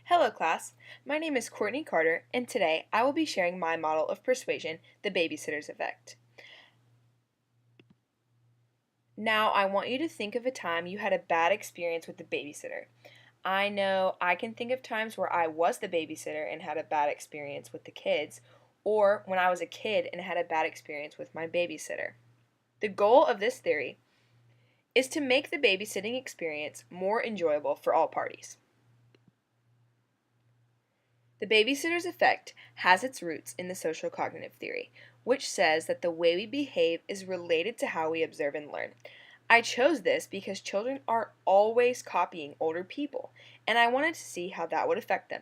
Hello class, my name is Courtney Carter and today I will be sharing my model of persuasion, the babysitter's effect. Now I want you to think of a time you had a bad experience with the babysitter. I know I can think of times where I was the babysitter and had a bad experience with the kids, or when I was a kid and had a bad experience with my babysitter. The goal of this theory is to make the babysitting experience more enjoyable for all parties. The babysitter's effect has its roots in the social cognitive theory, which says that the way we behave is related to how we observe and learn. I chose this because children are always copying older people, and I wanted to see how that would affect them.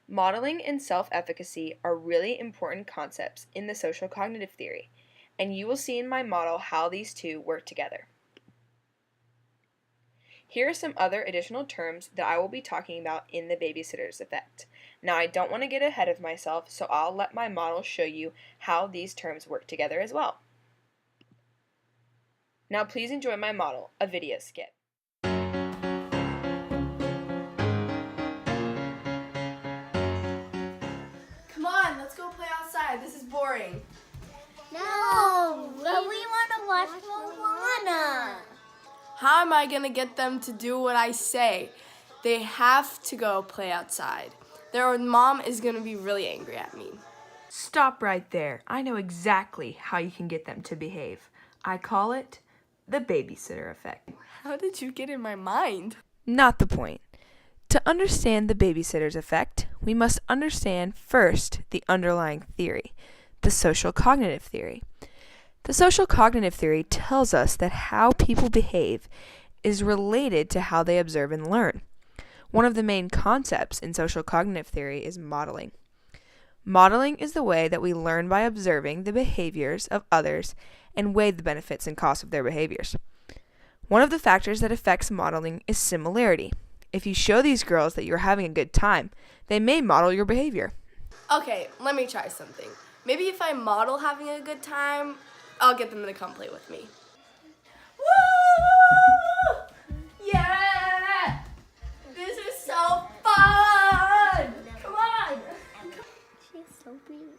Modeling and self-efficacy are really important concepts in the social cognitive theory, and you will see in my model how these two work together. Here are some other additional terms that I will be talking about in the babysitter's effect. Now I don't want to get ahead of myself, so I'll let my model show you how these terms work together as well. Now please enjoy my model, a video skit. Come on, let's go play outside. This is boring. No, but we want to watch Moana. How am I going to get them to do what I say? They have to go play outside. Their mom is going to be really angry at me. Stop right there. I know exactly how you can get them to behave. I call it the babysitter effect. How did you get in my mind? Not the point. To understand the babysitter's effect, we must understand first the underlying theory, the social cognitive theory. The social cognitive theory tells us that how people behave is related to how they observe and learn. One of the main concepts in social cognitive theory is modeling. Modeling is the way that we learn by observing the behaviors of others and weigh the benefits and costs of their behaviors. One of the factors that affects modeling is similarity. If you show these girls that you're having a good time, they may model your behavior. Okay, let me try something. Maybe if I model having a good time, I'll get them to come play with me. Woo! Yeah! This is so fun! Come on! She's so beautiful.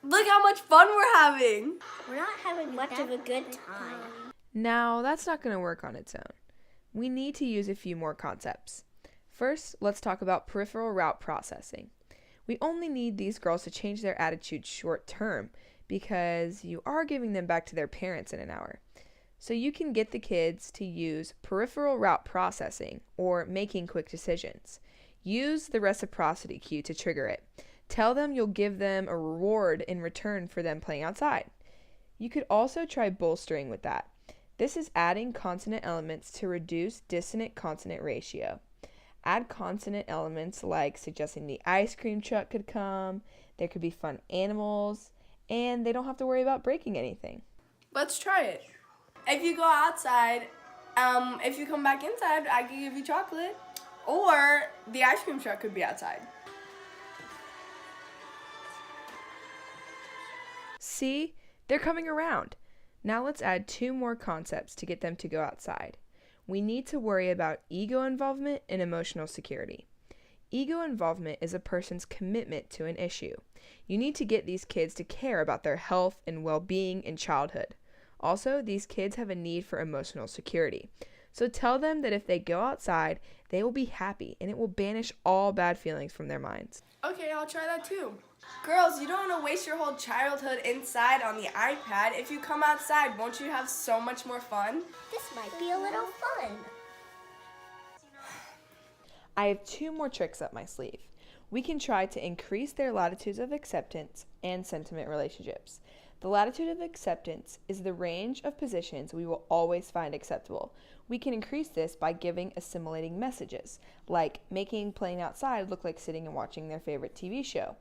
Look how much fun we're having! We're not having much of a good time. Now, that's not going to work on its own. We need to use a few more concepts. First, let's talk about peripheral route processing. We only need these girls to change their attitude short term because you are giving them back to their parents in an hour. So you can get the kids to use peripheral route processing or making quick decisions. Use the reciprocity cue to trigger it. Tell them you'll give them a reward in return for them playing outside. You could also try bolstering with that. This is adding consonant elements to reduce dissonant consonant ratio. Add consonant elements like suggesting the ice cream truck could come, there could be fun animals, and they don't have to worry about breaking anything. Let's try it. If you go outside, if you come back inside, I can give you chocolate. Or the ice cream truck could be outside. See? They're coming around. Now let's add 2 more concepts to get them to go outside. We need to worry about ego involvement and emotional security. Ego involvement is a person's commitment to an issue. You need to get these kids to care about their health and well-being in childhood. Also, these kids have a need for emotional security. So tell them that if they go outside, they will be happy and it will banish all bad feelings from their minds. Okay, I'll try that too. Girls, you don't want to waste your whole childhood inside on the iPad. If you come outside, won't you have so much more fun? This might be a little fun. I have 2 more tricks up my sleeve. We can try to increase their latitudes of acceptance and sentiment relationships. The latitude of acceptance is the range of positions we will always find acceptable. We can increase this by giving assimilating messages, like making playing outside look like sitting and watching their favorite TV show.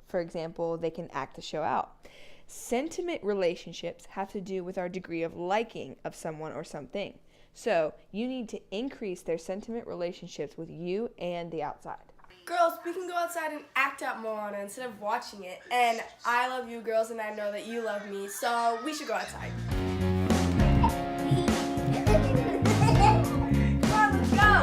For example, they can act the show out. Sentiment relationships have to do with our degree of liking of someone or something. So you need to increase their sentiment relationships with you and the outside. Girls, we can go outside and act out Moana instead of watching it. And I love you girls and I know that you love me, so we should go outside. Come on, let's go!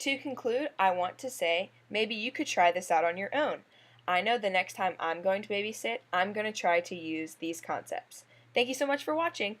To conclude, I want to say maybe you could try this out on your own. I know the next time I'm going to babysit, I'm going to try to use these concepts. Thank you so much for watching.